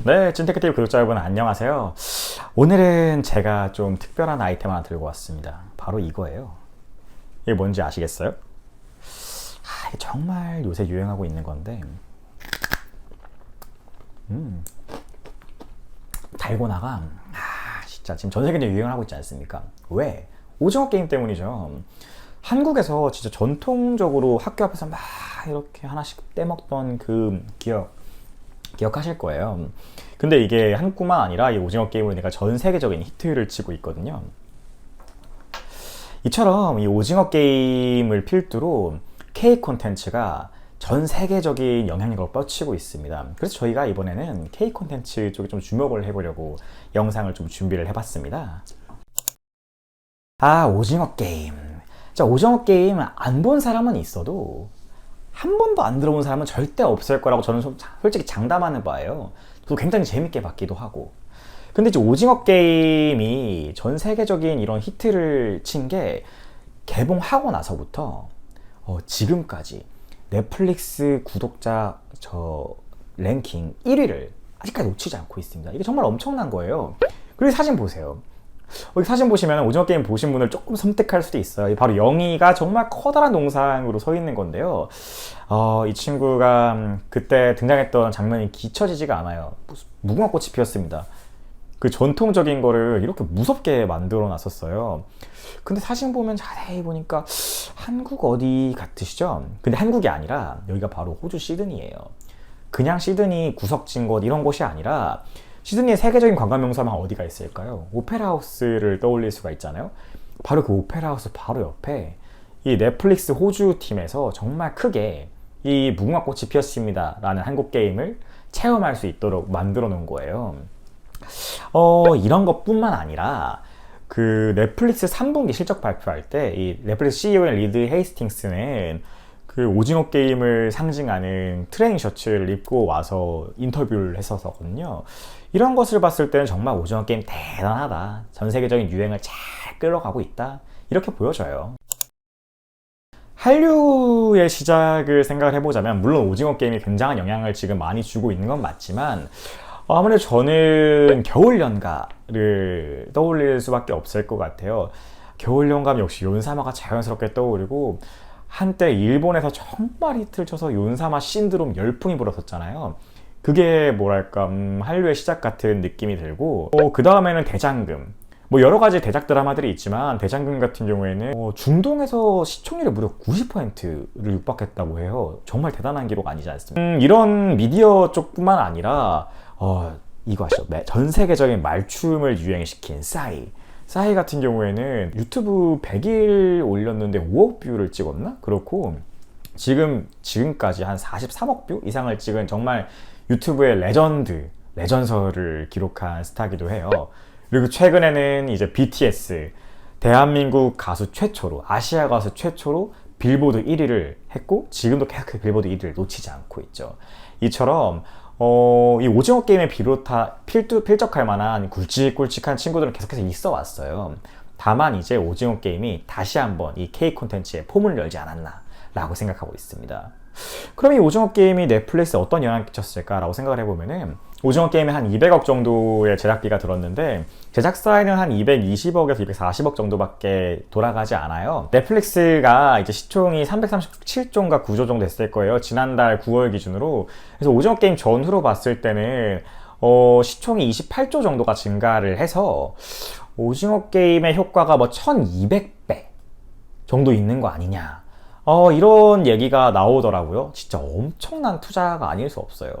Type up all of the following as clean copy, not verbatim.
네, 찐테크TV 구독자 여러분 안녕하세요. 오늘은 제가 좀 특별한 아이템 하나 들고 왔습니다. 바로 이거예요. 이게 뭔지 아시겠어요? 이게 정말 요새 유행하고 있는 건데 달고나가 진짜 지금 전 세계적으로 유행을 하고 있지 않습니까? 왜? 오징어 게임 때문이죠. 한국에서 진짜 전통적으로 학교 앞에서 막 이렇게 하나씩 떼먹던 그 기억하실 거예요. 근데 이게 한국만 아니라 이 오징어 게임으로 내가 전 세계적인 히트를 치고 있거든요. 이처럼 이 오징어 게임을 필두로 K 콘텐츠가 전 세계적인 영향력을 뻗치고 있습니다. 그래서 저희가 이번에는 K 콘텐츠 쪽에 좀 주목을 해보려고 영상을 좀 준비를 해봤습니다. 오징어 게임. 자, 오징어 게임 안 본 사람은 있어도 한 번도 안 들어본 사람은 절대 없을 거라고 저는 솔직히 장담하는 바예요. 또 굉장히 재밌게 봤기도 하고. 근데 이제 오징어 게임이 전 세계적인 이런 히트를 친 게 개봉하고 나서부터 지금까지 넷플릭스 구독자 랭킹 1위를 아직까지 놓치지 않고 있습니다. 이게 정말 엄청난 거예요. 그리고 사진 보세요. 여기 사진 보시면 오징어 게임 보신 분을 조금 섬뜩할 수도 있어요. 바로 영희가 정말 커다란 동상으로 서 있는 건데요. 이 친구가 그때 등장했던 장면이 잊혀지지가 않아요. 무궁화꽃이 피었습니다. 그 전통적인 거를 이렇게 무섭게 만들어 놨었어요. 근데 사진 보면 자세히 보니까 한국 어디 같으시죠? 근데 한국이 아니라 여기가 바로 호주 시드니예요. 그냥 시드니 구석진 곳 이런 곳이 아니라 시드니의 세계적인 관광명소만 어디가 있을까요? 오페라 하우스를 떠올릴 수가 있잖아요. 바로 그 오페라 하우스 바로 옆에 이 넷플릭스 호주 팀에서 정말 크게 이 무궁화꽃이 피었습니다 라는 한국 게임을 체험할 수 있도록 만들어 놓은 거예요. 이런 것뿐만 아니라 그 넷플릭스 3분기 실적 발표할 때 이 넷플릭스 CEO인 리드 헤이스팅스는 그 오징어 게임을 상징하는 트레이닝 셔츠를 입고 와서 인터뷰를 했었거든요. 이런 것을 봤을 때는 정말 오징어 게임 대단하다. 전 세계적인 유행을 잘 끌어가고 있다. 이렇게 보여져요. 한류의 시작을 생각을 해보자면 물론 오징어 게임이 굉장한 영향을 지금 많이 주고 있는 건 맞지만 아무래도 저는 겨울연가를 떠올릴 수밖에 없을 것 같아요. 겨울연가면 역시 요은사마가 자연스럽게 떠오르고 한때 일본에서 정말 히트를 쳐서 요은사마 신드롬 열풍이 불었었잖아요. 그게 뭐랄까 한류의 시작 같은 느낌이 들고 그 다음에는 대장금, 여러 가지 대작 드라마들이 있지만 대장금 같은 경우에는 중동에서 시청률이 무려 90%를 육박했다고 해요. 정말 대단한 기록 아니지 않습니까? 이런 미디어 쪽뿐만 아니라 이거 아시죠? 전 세계적인 말춤을 유행시킨 싸이 같은 경우에는 유튜브 100일 올렸는데 5억 뷰를 찍었나? 그렇고 지금까지 한 43억 뷰 이상을 찍은 정말 유튜브의 레전설을 기록한 스타기도 해요. 그리고 최근에는 이제 BTS, 대한민국 가수 최초로, 아시아 가수 최초로 빌보드 1위를 했고 지금도 계속 그 빌보드 1위를 놓치지 않고 있죠. 이처럼 이 오징어 게임에 필적할 만한 굵직굵직한 친구들은 계속해서 있어 왔어요. 다만 이제 오징어 게임이 다시 한번 이 K 콘텐츠에 포문을 열지 않았나 라고 생각하고 있습니다. 그럼 이 오징어 게임이 넷플릭스에 어떤 영향을 끼쳤을까 라고 생각을 해보면은 오징어 게임에 한 200억 정도의 제작비가 들었는데 제작사에는 한 220억에서 240억 정도밖에 돌아가지 않아요. 넷플릭스가 이제 시총이 337조인가 9조 정도 됐을 거예요. 지난달 9월 기준으로. 그래서 오징어 게임 전후로 봤을 때는 시총이 28조 정도가 증가를 해서 오징어 게임의 효과가 1200배 정도 있는 거 아니냐. 이런 얘기가 나오더라고요. 진짜 엄청난 투자가 아닐 수 없어요.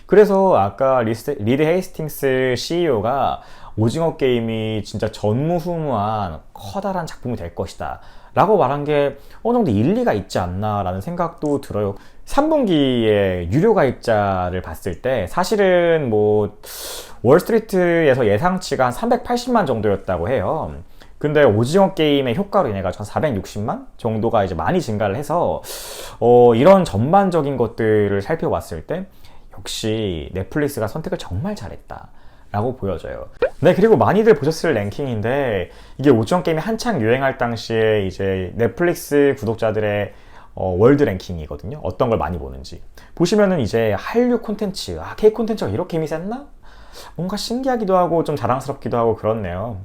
그래서 아까 리드 헤이스팅스 CEO가 오징어 게임이 진짜 전무후무한 커다란 작품이 될 것이다 라고 말한 게 어느 정도 일리가 있지 않나 라는 생각도 들어요. 3분기에 유료 가입자를 봤을 때 사실은 월스트리트에서 예상치가 한 380만 정도였다고 해요. 근데 오징어 게임의 효과로 인해 가지고 한 460만 정도가 이제 많이 증가를 해서 이런 전반적인 것들을 살펴봤을 때 역시 넷플릭스가 선택을 정말 잘했다 라고 보여져요. 네, 그리고 많이들 보셨을 랭킹인데 이게 오징어 게임이 한창 유행할 당시에 이제 넷플릭스 구독자들의 월드 랭킹이거든요. 어떤 걸 많이 보는지 보시면은 이제 한류 콘텐츠, K 콘텐츠가 이렇게 힘이 셌나? 뭔가 신기하기도 하고 좀 자랑스럽기도 하고 그렇네요.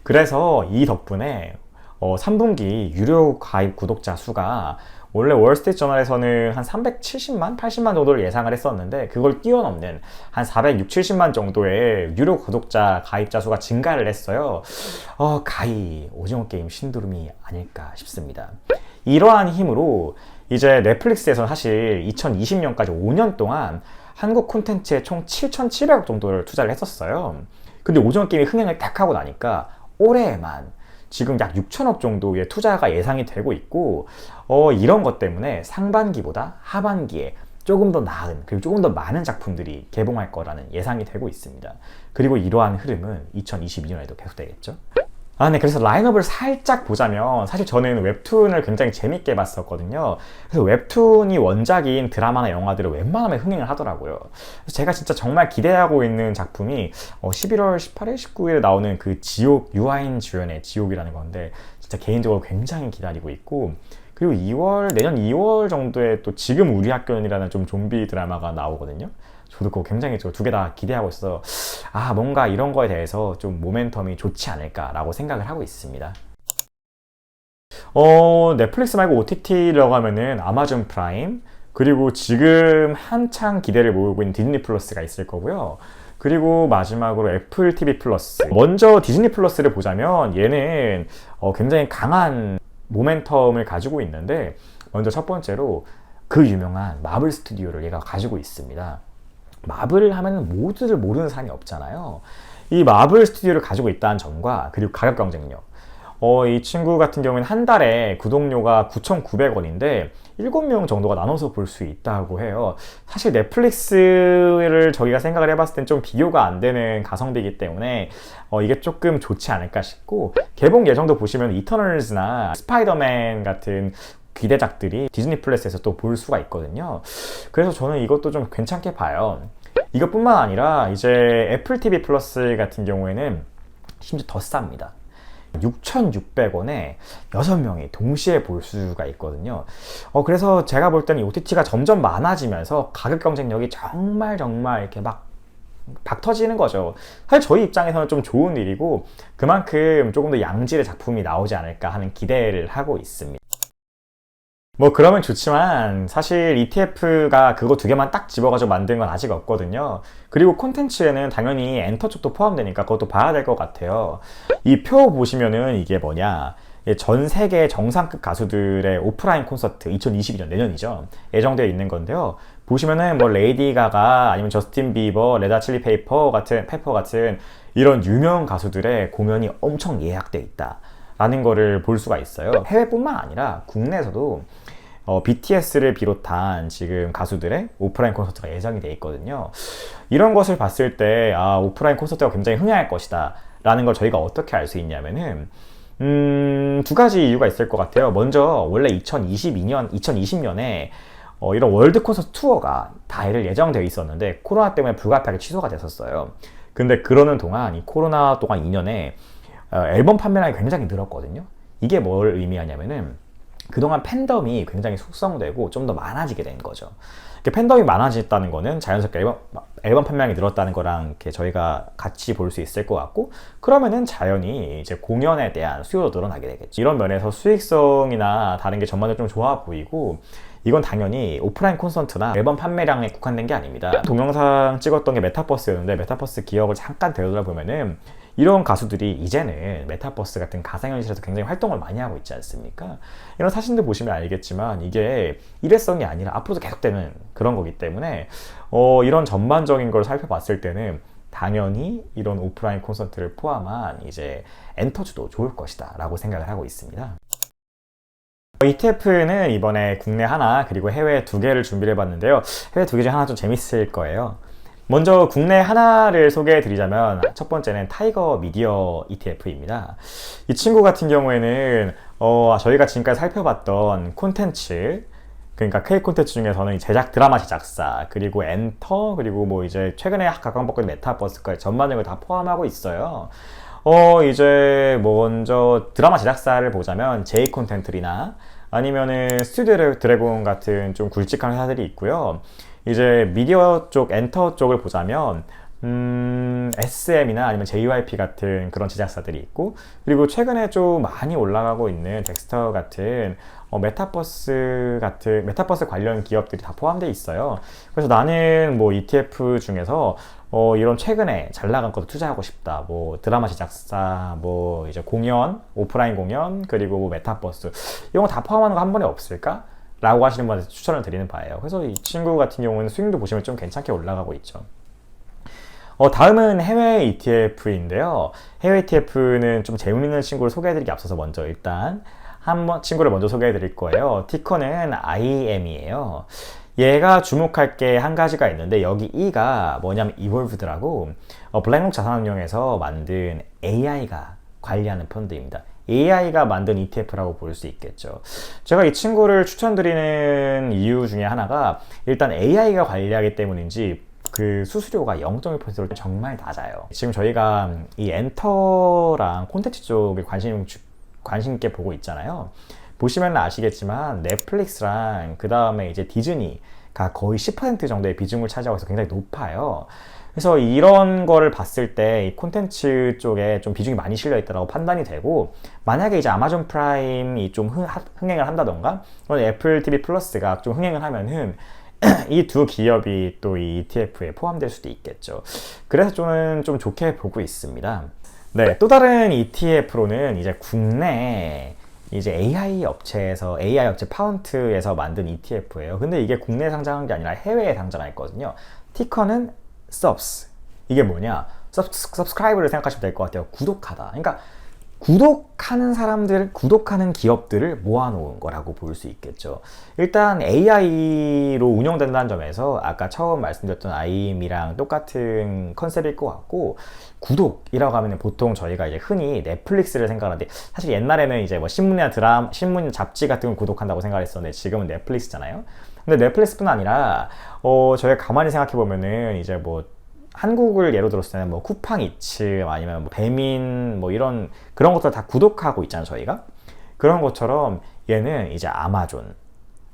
그래서 이 덕분에 3분기 유료 가입 구독자 수가 원래 월스트리트저널에서는 한 370만, 80만 정도를 예상을 했었는데 그걸 뛰어넘는 한 460, 70만 정도의 유료 구독자 가입자 수가 증가를 했어요. 가히 오징어 게임 신드롬이 아닐까 싶습니다. 이러한 힘으로 이제 넷플릭스에서는 사실 2020년까지 5년 동안 한국 콘텐츠에 총 7,700억 정도를 투자를 했었어요. 근데 오징어 게임이 흥행을 딱 하고 나니까 올해에만 지금 약 6천억 정도의 투자가 예상이 되고 있고 이런 것 때문에 상반기보다 하반기에 조금 더 나은 그리고 조금 더 많은 작품들이 개봉할 거라는 예상이 되고 있습니다. 그리고 이러한 흐름은 2022년에도 계속되겠죠. 네, 그래서 라인업을 살짝 보자면 사실 저는 웹툰을 굉장히 재밌게 봤었거든요. 그래서 웹툰이 원작인 드라마나 영화들을 웬만하면 흥행을 하더라고요. 그래서 제가 진짜 정말 기대하고 있는 작품이 11월 18일, 19일에 나오는 그 지옥, 유아인 주연의 지옥이라는 건데 진짜 개인적으로 굉장히 기다리고 있고, 그리고 내년 2월 정도에 또 지금 우리 학교는이라는 좀 좀비 드라마가 나오거든요. 저도 그거 굉장히 두 개 다 기대하고 있어서 뭔가 이런 거에 대해서 좀 모멘텀이 좋지 않을까라고 생각을 하고 있습니다. 넷플릭스 말고 OTT라고 하면은 아마존 프라임, 그리고 지금 한창 기대를 모으고 있는 디즈니 플러스가 있을 거고요. 그리고 마지막으로 애플 TV 플러스. 먼저 디즈니 플러스를 보자면 얘는 굉장히 강한 모멘텀을 가지고 있는데, 먼저 첫 번째로 그 유명한 마블 스튜디오를 얘가 가지고 있습니다. 마블 하면 모두들 모르는 사람이 없잖아요. 이 마블 스튜디오를 가지고 있다는 점과 그리고 가격 경쟁력. 이 친구 같은 경우에는 한 달에 구독료가 9,900원인데 7명 정도가 나눠서 볼 수 있다고 해요. 사실 넷플릭스를 저희가 생각을 해봤을 땐 좀 비교가 안 되는 가성비이기 때문에 이게 조금 좋지 않을까 싶고, 개봉 예정도 보시면 이터널즈나 스파이더맨 같은 기대작들이 디즈니 플러스에서 또 볼 수가 있거든요. 그래서 저는 이것도 좀 괜찮게 봐요. 이것뿐만 아니라 이제 애플 TV 플러스 같은 경우에는 심지어 더 쌉니다. 6,600원에 6명이 동시에 볼 수가 있거든요. 그래서 제가 볼 때는 OTT가 점점 많아지면서 가격 경쟁력이 정말 이렇게 막 터지는 거죠. 사실 저희 입장에서는 좀 좋은 일이고, 그만큼 조금 더 양질의 작품이 나오지 않을까 하는 기대를 하고 있습니다. 그러면 좋지만 사실 ETF가 그거 두 개만 딱 집어가지고 만든 건 아직 없거든요. 그리고 콘텐츠에는 당연히 엔터 쪽도 포함되니까 그것도 봐야 될 것 같아요. 이 표 보시면은 이게 뭐냐, 전 세계 정상급 가수들의 오프라인 콘서트 2022년 내년이죠. 예정되어 있는 건데요. 보시면은 레이디 가가 아니면 저스틴 비버, 레다 칠리 페퍼 같은 이런 유명 가수들의 공연이 엄청 예약돼 있다 라는 거를 볼 수가 있어요. 해외뿐만 아니라 국내에서도 BTS를 비롯한 지금 가수들의 오프라인 콘서트가 예정이 돼 있거든요. 이런 것을 봤을 때 오프라인 콘서트가 굉장히 흥행할 것이다 라는 걸 저희가 어떻게 알 수 있냐면은 두 가지 이유가 있을 것 같아요. 먼저 원래 2020년에 이런 월드 콘서트 투어가 다 예정되어 있었는데 코로나 때문에 불가피하게 취소가 됐었어요. 근데 그러는 동안 이 코로나 동안 2년에 앨범 판매량이 굉장히 늘었거든요. 이게 뭘 의미하냐면은 그동안 팬덤이 굉장히 숙성되고 좀 더 많아지게 된 거죠. 팬덤이 많아졌다는 거는 자연스럽게 앨범 판매량이 늘었다는 거랑 이렇게 저희가 같이 볼 수 있을 것 같고, 그러면은 자연히 이제 공연에 대한 수요도 늘어나게 되겠죠. 이런 면에서 수익성이나 다른 게 전반적으로 좀 좋아 보이고, 이건 당연히 오프라인 콘서트나 앨범 판매량에 국한된 게 아닙니다. 동영상 찍었던 게 메타버스였는데 메타버스 기억을 잠깐 되돌아보면은 이런 가수들이 이제는 메타버스 같은 가상현실에서 굉장히 활동을 많이 하고 있지 않습니까? 이런 사진들 보시면 알겠지만 이게 일회성이 아니라 앞으로도 계속되는 그런 거기 때문에 이런 전반적인 걸 살펴봤을 때는 당연히 이런 오프라인 콘서트를 포함한 이제 엔터주도 좋을 것이다 라고 생각을 하고 있습니다. ETF는 이번에 국내 하나 그리고 해외 두 개를 준비를 해봤는데요. 해외 두 개 중 하나 좀 재밌을 거예요. 먼저 국내 하나를 소개해 드리자면 첫 번째는 타이거 미디어 ETF입니다. 이 친구 같은 경우에는 저희가 지금까지 살펴봤던 콘텐츠, 그러니까 K 콘텐츠 중에서는 제작 드라마 제작사, 그리고 엔터, 그리고 이제 최근에 각광받고 있는 메타버스까지 전반적으로 다 포함하고 있어요. 이제 먼저 드라마 제작사를 보자면 J 콘텐츠나 아니면은 스튜디오 드래곤 같은 좀 굵직한 회사들이 있고요. 이제 미디어 쪽, 엔터 쪽을 보자면 SM이나 아니면 JYP 같은 그런 제작사들이 있고, 그리고 최근에 좀 많이 올라가고 있는 덱스터 같은 메타버스 관련 기업들이 다 포함되어 있어요. 그래서 나는 뭐 ETF 중에서 이런 최근에 잘 나간 것도 투자하고 싶다. 뭐 드라마 제작사, 뭐 이제 공연, 오프라인 공연, 그리고 뭐 메타버스 이런 거 다 포함하는 거 한 번에 없을까? 라고 하시는 분한테 추천을 드리는 바예요. 그래서 이 친구 같은 경우는 스윙도 보시면 좀 괜찮게 올라가고 있죠. 다음은 해외 ETF인데요. 해외 ETF는 좀 재미있는 친구를 소개해드리기 앞서서 먼저 일단 한 친구를 먼저 소개해드릴 거예요. 티커는 IM이에요. 얘가 주목할 게 한 가지가 있는데, 여기 E가 뭐냐면 이볼브드라고 블랙록 자산운용에서 만든 AI가 관리하는 펀드입니다. AI가 만든 ETF라고 볼 수 있겠죠. 제가 이 친구를 추천드리는 이유 중에 하나가 일단 AI가 관리하기 때문인지 그 수수료가 0.1%로 정말 낮아요. 지금 저희가 이 엔터랑 콘텐츠 쪽에 관심 있게 보고 있잖아요. 보시면 아시겠지만 넷플릭스랑 그 다음에 이제 디즈니가 거의 10% 정도의 비중을 차지하고 있어서 굉장히 높아요. 그래서 이런 거를 봤을 때 이 콘텐츠 쪽에 좀 비중이 많이 실려 있다고 판단이 되고, 만약에 이제 아마존 프라임이 좀 흥행을 한다던가 또는 애플 TV 플러스가 좀 흥행을 하면은 이 두 기업이 또 이 ETF에 포함될 수도 있겠죠. 그래서 저는 좀 좋게 보고 있습니다. 네, 또 다른 ETF로는 이제 국내 이제 AI 업체 파운트에서 만든 ETF예요. 근데 이게 국내에 상장한 게 아니라 해외에 상장했거든요. 티커는 subs. 이게 뭐냐? subscribe를 생각하시면 될 것 같아요. 구독하다. 그러니까 구독하는 기업들을 모아놓은 거라고 볼 수 있겠죠. 일단 AI로 운영된다는 점에서 아까 처음 말씀드렸던 IM이랑 똑같은 컨셉일 것 같고, 구독이라고 하면 보통 저희가 이제 흔히 넷플릭스를 생각하는데, 사실 옛날에는 이제 뭐 신문이나 잡지 같은 걸 구독한다고 생각했었는데 지금은 넷플릭스잖아요. 근데 넷플릭스뿐 아니라 저희가 가만히 생각해 보면은 이제 뭐 한국을 예로 들었을 때는 뭐 쿠팡이츠 아니면 뭐 배민 뭐 그런 것들 다 구독하고 있잖아요, 저희가. 그런 것처럼 얘는 이제 아마존,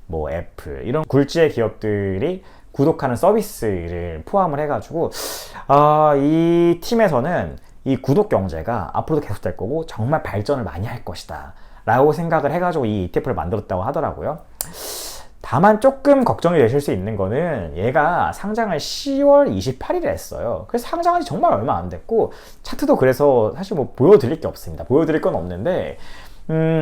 뭐 애플 이런 굴지의 기업들이 구독하는 서비스를 포함을 해가지고 이 팀에서는 이 구독 경제가 앞으로도 계속될 거고 정말 발전을 많이 할 것이다 라고 생각을 해가지고 이 ETF를 만들었다고 하더라고요. 다만 조금 걱정이 되실 수 있는 거는 얘가 상장을 10월 28일에 했어요. 그래서 상장한 지 정말 얼마 안 됐고 차트도 그래서 사실 뭐 보여드릴 게 없습니다. 보여드릴 건 없는데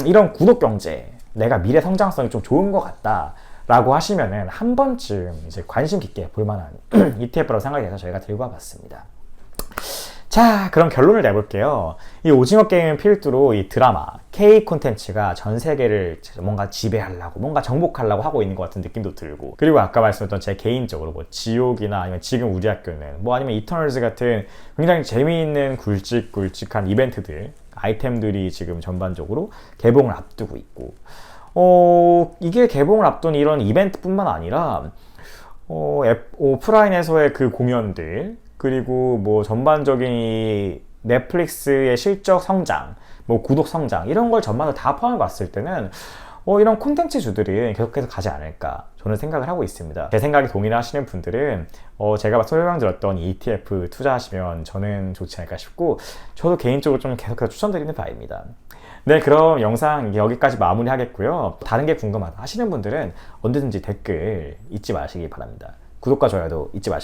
이런 구독 경제, 내가 미래 성장성이 좀 좋은 것 같다 라고 하시면은 한 번쯤 이제 관심 깊게 볼만한 ETF라고 생각이 돼서 저희가 들고 와봤습니다. 자, 그럼 결론을 내볼게요. 이 오징어 게임 필두로 이 드라마, K 콘텐츠가 전 세계를 뭔가 지배하려고, 뭔가 정복하려고 하고 있는 것 같은 느낌도 들고, 그리고 아까 말씀드렸던 제 개인적으로 뭐 지옥이나 아니면 지금 우리 학교는 뭐 아니면 이터널즈 같은 굉장히 재미있는 굵직굵직한 이벤트들, 아이템들이 지금 전반적으로 개봉을 앞두고 있고, 이게 개봉을 앞둔 이런 이벤트뿐만 아니라 오프라인에서의 그 공연들, 그리고 뭐 전반적인 넷플릭스의 실적 성장, 뭐 구독 성장 이런 걸 전반적으로 다 포함해 봤을 때는 이런 콘텐츠주들이 계속해서 가지 않을까 저는 생각을 하고 있습니다. 제 생각에 동의를 하시는 분들은 제가 설명드렸던 ETF 투자하시면 저는 좋지 않을까 싶고, 저도 개인적으로 좀 계속해서 추천드리는 바입니다. 네, 그럼 영상 여기까지 마무리하겠고요. 다른 게 궁금하다 하시는 분들은 언제든지 댓글 잊지 마시기 바랍니다. 구독과 좋아요도 잊지 마시고